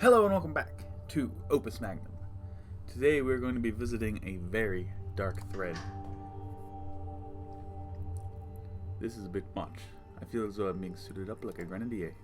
Hello and welcome back to Opus Magnum. Today we're going to be visiting a very dark thread. This is a bit much. I feel as though I'm being suited up like a grenadier.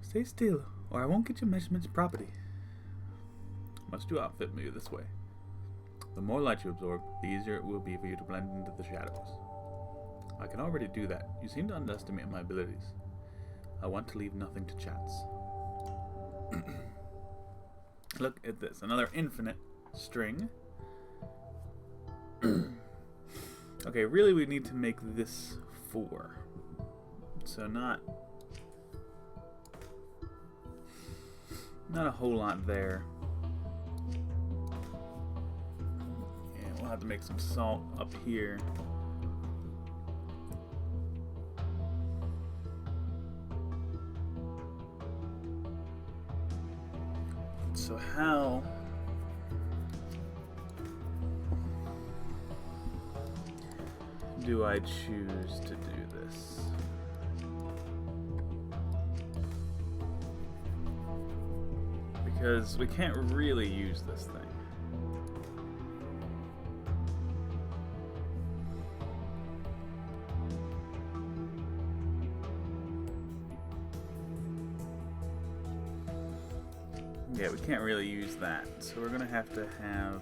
Stay still, or I won't get your measurements properly. Must you outfit me this way? The more light you absorb, the easier it will be for you to blend into the shadows. I can already do that. You seem to underestimate my abilities. I want to leave nothing to chance. Look at this. Another infinite string. Okay, really we need to make this 4. So not a whole lot there. And we'll have to make some salt up here. So how do I choose to do this? Because we can't really use this thing. Yeah, we can't really use that, so we're gonna have to have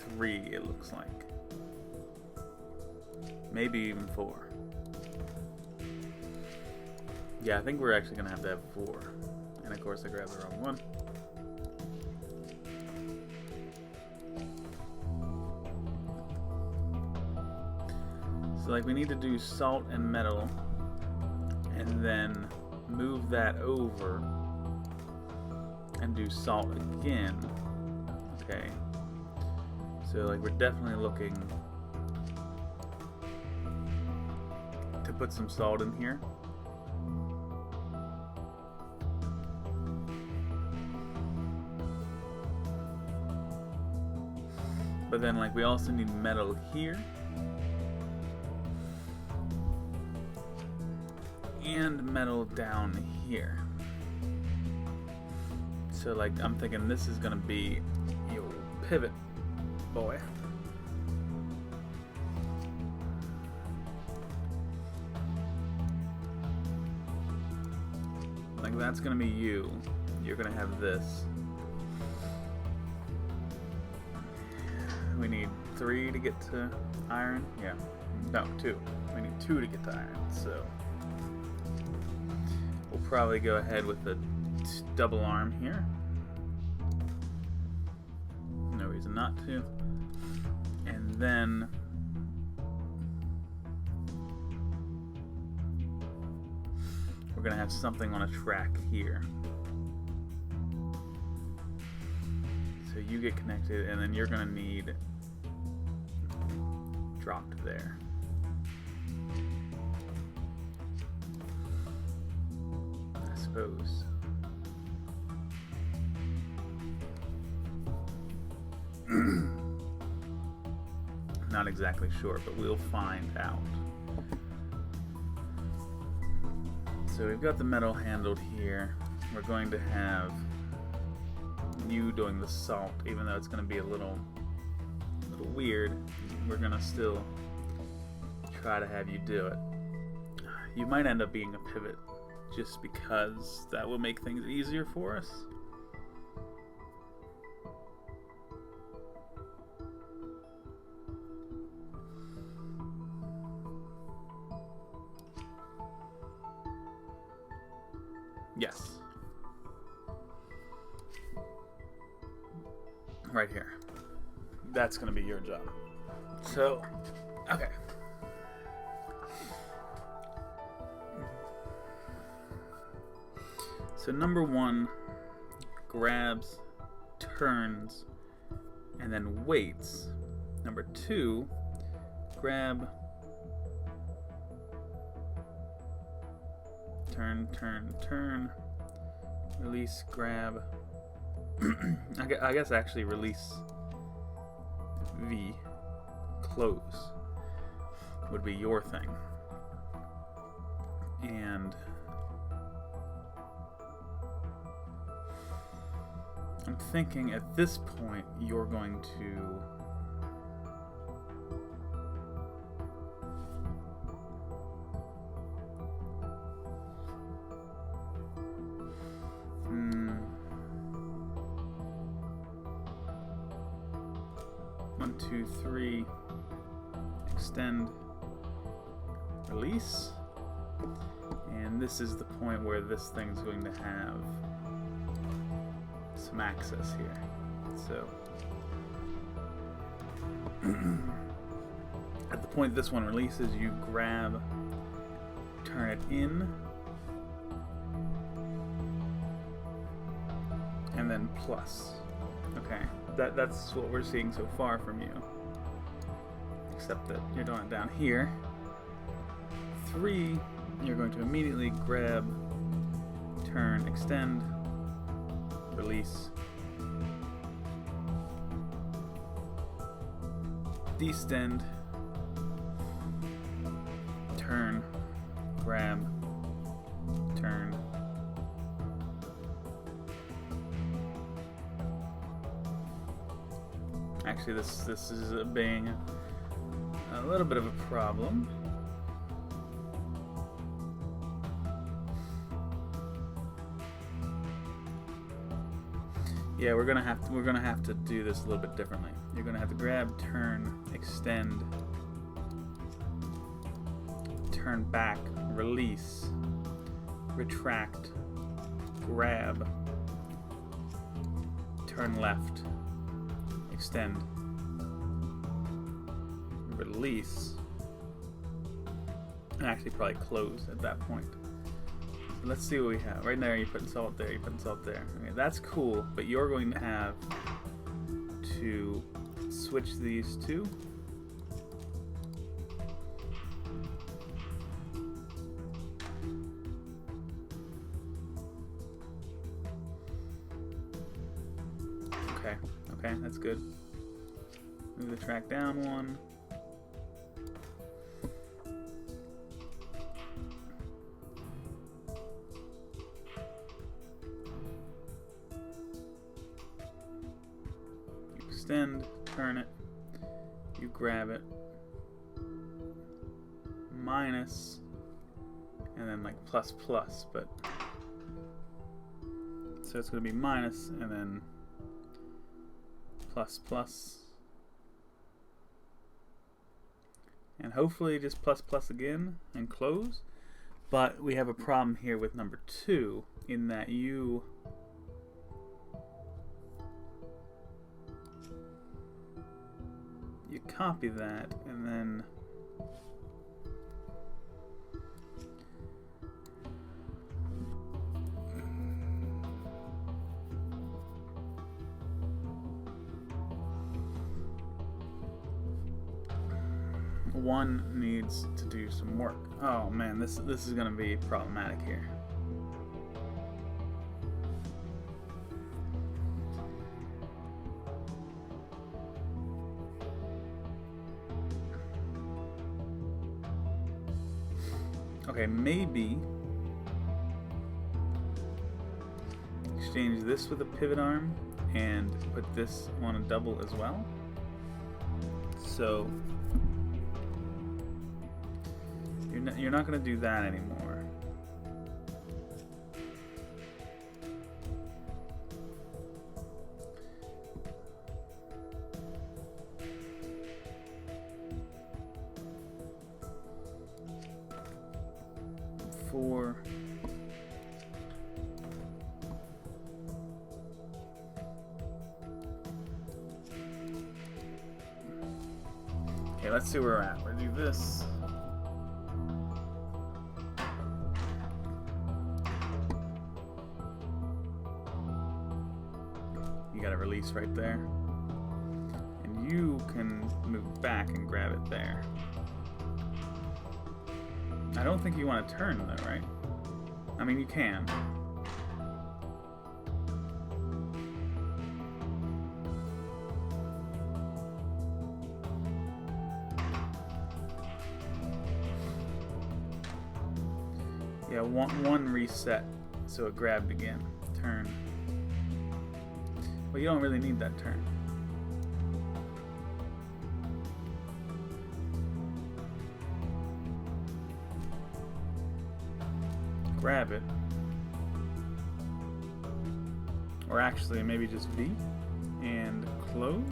three, it looks like. Maybe even 4. Yeah, I think we're actually gonna have to have 4. And of course I grabbed the wrong one. So like we need to do salt and metal, and then move that over and do salt again. Okay. So like we're definitely looking to put some salt in here. But then like we also need metal here. And metal down here. So like I'm thinking this is gonna be your pivot, boy. Like that's gonna be you. You're gonna have this. We need 3 to get to iron. Yeah. No, 2. We need 2 to get to iron. So we'll probably go ahead with the double arm here. No reason not to. And then we're gonna have something on a track here. So you get connected, and then you're gonna need dropped there. Suppose. Not exactly sure, but we'll find out. So we've got the metal handled here. We're going to have you doing the salt, even though it's going to be a little weird. We're going to still try to have you do it. You might end up being a pivot, just because that will make things easier for us. Yes. Right here. That's going to be your job. So, okay. So number 1 grabs, turns, and then waits. Number 2, grab, turn, release, grab. I guess actually release V, close. would be your thing. And I'm thinking at this point you're going to one, two, three, extend, release, and this is the point where this thing's going to have some access here. So at the point this one releases, you grab, turn it in, and then plus. Okay, that's what we're seeing so far from you, except that you're doing it down here. 3, you're going to immediately grab, turn, extend, release, destend, turn, grab, turn, actually this is being a little bit of a problem. Yeah, we're gonna have to do this a little bit differently. You're gonna have to grab, turn, extend, turn back, release, retract, grab, turn left, extend, release, and actually probably close at that point. Let's see what we have. Right now you're putting salt there, you're putting salt there. Okay, that's cool, but you're going to have to switch these two. Okay, that's good. Move the track down one. Extend, turn it, you grab it, minus, and then like plus plus, but so it's going to be minus and then plus plus, and hopefully just plus plus again and close. But we have a problem here with number 2 in that you copy that and then one needs to do some work. Oh man, this is going to be problematic here. Okay, maybe exchange this with a pivot arm and put this on a double as well. So you're not going to do that anymore. Four. Okay, let's see where we're at. We're gonna do this. You got a release right there. And you can move back and grab it there. I don't think you want to turn though, right? I mean, you can. Yeah, one reset, so it grabbed again. Turn. Well, you don't really need that turn. Grab it. Or actually, maybe just V and close.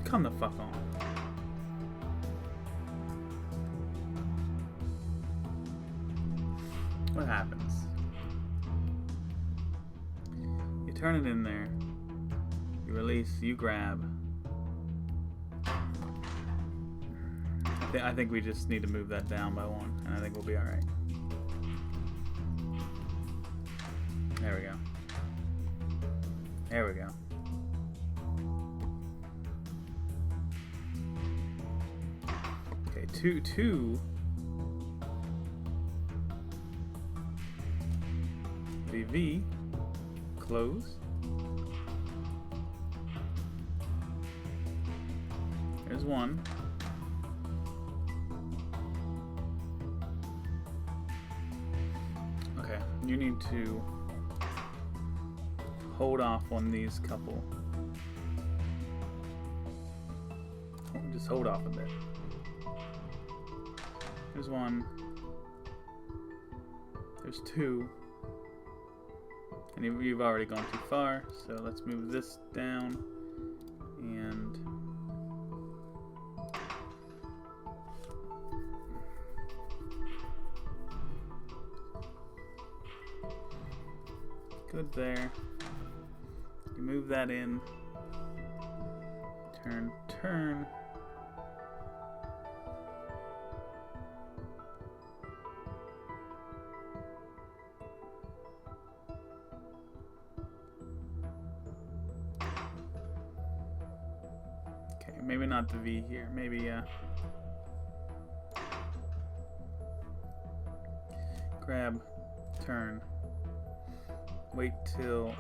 Come the fuck on. What happens? You turn it in there. You release, you grab. I think we just need to move that down by one, and I think we'll be alright. There we go. There we go. Okay, two. VV, close. There's one. Okay, you need to hold off on these couple. Just hold off a bit. There's one. There's two. And you've already gone too far, so let's move this down and good there. You move that in. Turn. Maybe not the V here. Maybe, grab, turn, wait till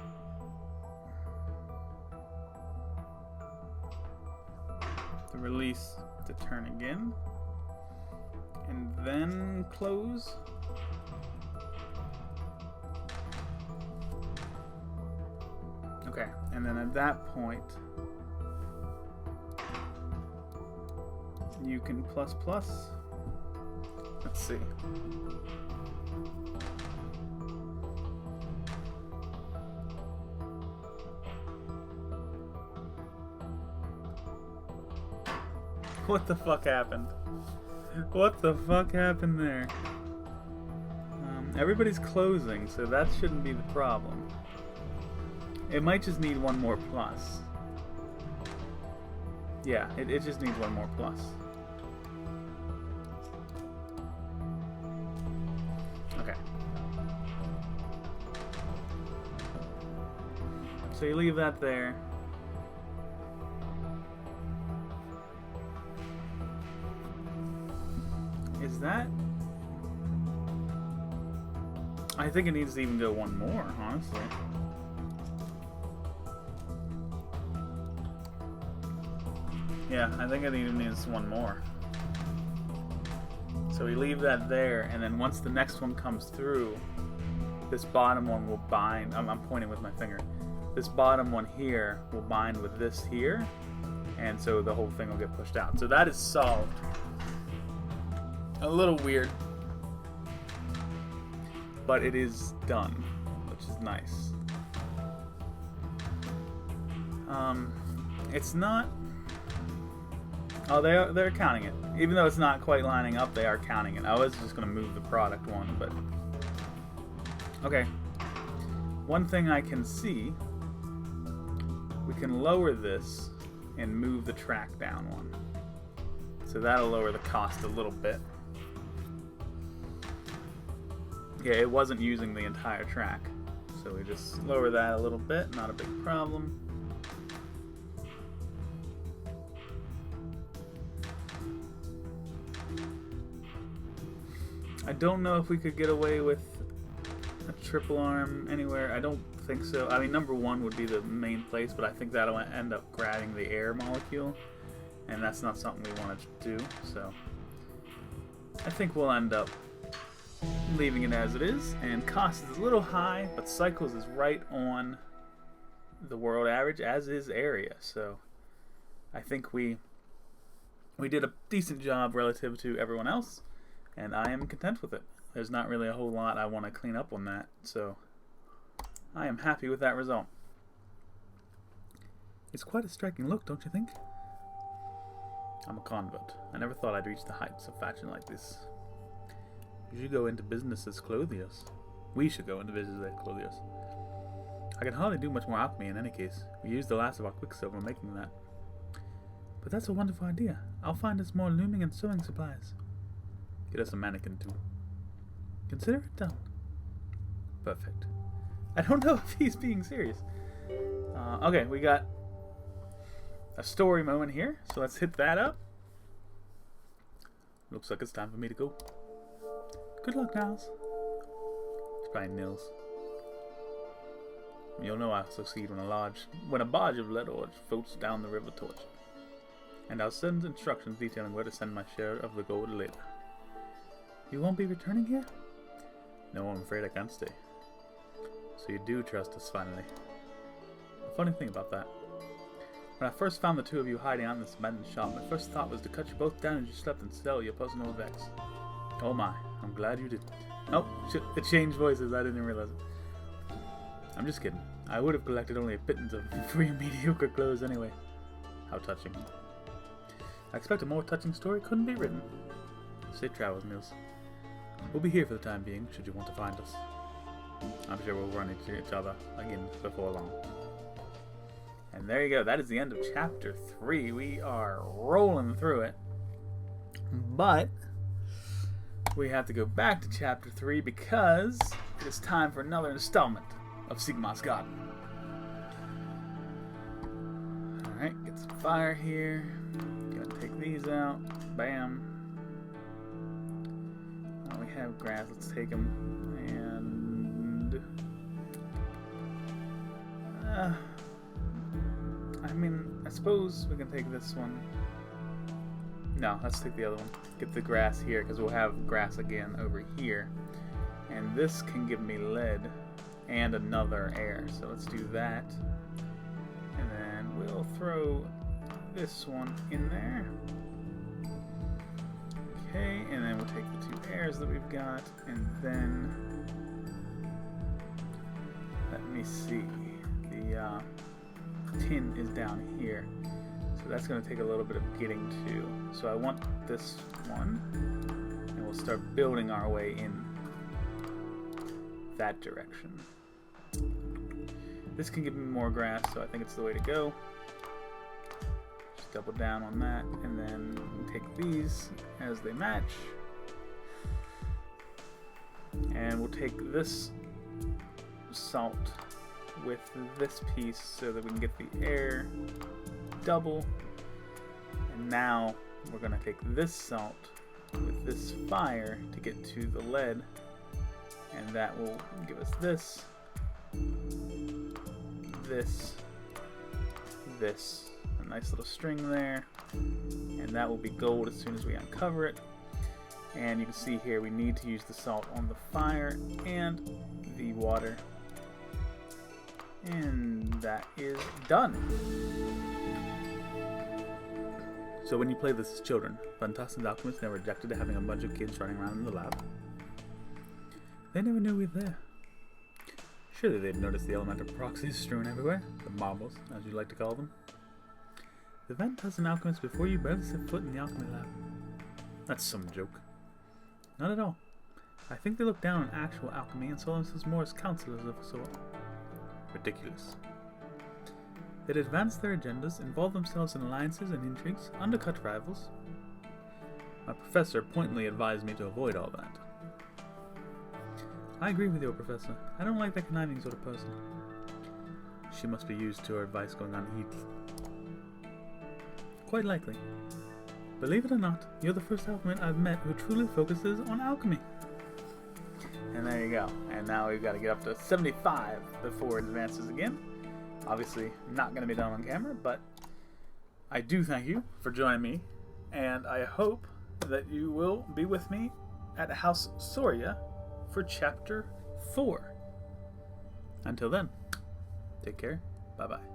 the release to turn again, and then close. Okay, and then at that point, you can plus. Let's see. What the fuck happened? What the fuck happened there? Everybody's closing, so that shouldn't be the problem. It might just need one more plus. Yeah, it just needs one more plus. Okay. So you leave that there. Is that? I think it needs to even go one more, honestly. Yeah, I think it even needs one more. So we leave that there, and then once the next one comes through, this bottom one will bind. I'm pointing with my finger. This bottom one here will bind with this here, and so the whole thing will get pushed out. So that is solved. A little weird, but it is done, which is nice. It's not. Oh, they're counting it. Even though it's not quite lining up, they are counting it. I was just gonna move the product one, but okay. One thing I can see, we can lower this and move the track down one. So that'll lower the cost a little bit. Yeah, it wasn't using the entire track. So we just lower that a little bit, not a big problem. I don't know if we could get away with a triple arm anywhere. I don't think so. I mean, number one would be the main place, but I think that'll end up grabbing the air molecule. and that's not something we wanted to do, so I think we'll end up leaving it as it is. And cost is a little high, but cycles is right on the world average, as is area, so I think we did a decent job relative to everyone else, and I am content with it. There's not really a whole lot I want to clean up on that, so I am happy with that result. It's quite a striking look, don't you think? I'm a convert. I never thought I'd reach the heights of fashion like this. You should go into business as clothiers. We should go into business as clothiers. I can hardly do much more alchemy in any case. We used the last of our quicksilver making that. But that's a wonderful idea. I'll find us more looming and sewing supplies. Get us a mannequin too. Consider it done. Perfect. I don't know if he's being serious. Okay, we got a story moment here, so let's hit that up. Looks like it's time for me to go. Good luck, Niles. It's probably Nils. You'll know I'll succeed when a barge of lead ore floats down the river towards you. And I'll send instructions detailing where to send my share of the gold later. You won't be returning here? No, I'm afraid I can't stay. So you do trust us finally. A funny thing about that. When I first found the two of you hiding out in this abandoned shop, my first thought was to cut you both down as you slept and sell your personal effects. Oh my, I'm glad you did. Oh, shit, it changed voices, I didn't realize it. I'm just kidding. I would have collected only a pittance of free mediocre clothes anyway. How touching. I expect a more touching story couldn't be written. Safe travels, Nils. We'll be here for the time being, should you want to find us. I'm sure we'll run into each other again before long. And there you go, that is the end of Chapter 3. We are rolling through it. But we have to go back to Chapter 3 because it is time for another installment of Sigmar's Garden. Alright, get some fire here. Gonna take these out. Bam. Oh, we have grass, let's take them. And I mean, I suppose we can take this one. No, let's take the other one. Get the grass here, because we'll have grass again over here. And this can give me lead and another air. So let's do that. And then we'll throw this one in there. Okay, and then we'll take the two airs that we've got. And then, let me see. The tin is down here. So that's going to take a little bit of getting to. So I want this one. And we'll start building our way in that direction. This can give me more grass, so I think it's the way to go. Just double down on that, and then take these as they match. And we'll take this salt with this piece so that we can get the air double. And now we're going to take this salt with this fire to get to the lead, and that will give us this, this, a nice little string there, and that will be gold as soon as we uncover it. And you can see here we need to use the salt on the fire and the water, and that is done. So when you play this as children, fantastic alchemists never objected to having a bunch of kids running around in the lab. They never knew we were there. Surely they'd noticed the elemental proxies strewn everywhere, the marbles, as you like to call them. The fantastic alchemists before you barely set foot in the alchemy lab. That's some joke. Not at all. I think they looked down on actual alchemy and saw themselves more as counselors of a sort. Ridiculous. They'd advance their agendas, involve themselves in alliances and intrigues, undercut rivals. My professor pointedly advised me to avoid all that. I agree with your professor. I don't like that conniving sort of person. She must be used to her advice going unheeded. Quite likely. Believe it or not, you're the first alchemist I've met who truly focuses on alchemy. And there you go. And now we've got to get up to 75 before it advances again. Obviously, not going to be done on camera, but I do thank you for joining me, and I hope that you will be with me at House Soria for Chapter 4. Until then, take care. Bye-bye.